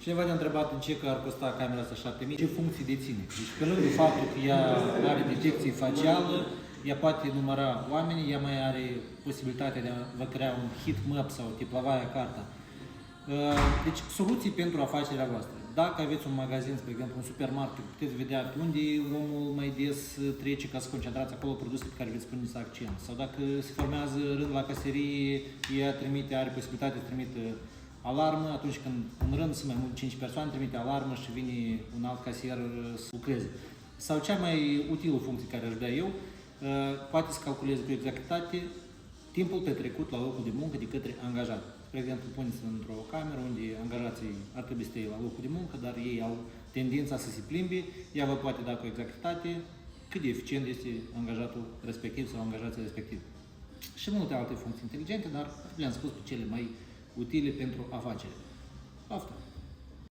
Cineva ne-a întrebat în ce că ar costa camera asta 7000, ce funcții deține. Deci pe lângă faptul că ea are detecție facială, ea poate număra oamenii, ea mai are posibilitatea de a vă crea un heat map sau tiplavaia carta. Deci soluții pentru afacerea voastră. Dacă aveți un magazin, spre exemplu un supermarket, puteți vedea pe unde omul mai des trece ca să concentrați acolo produse pe care veți pune accent. Sau dacă se formează rând la caserie, ea are posibilitatea să trimite alarmă, atunci când în rând sunt mai mult 5 persoane, trimite alarmă și vine un alt casier să lucreze. Sau cea mai utilă funcție care aș da eu, poate să calculeze cu exactitate timpul petrecut la locul de muncă de către angajat. Spre exemplu, puneți într-o cameră unde angajații ar trebui să stea la locul de muncă, dar ei au tendința să se plimbe, ea vă poate da cu exactitate cât de eficient este angajatul respectiv sau angajații respectiv. Și multe alte funcții inteligente, dar le-am spus pe cele mai utile pentru afacere. Poftă!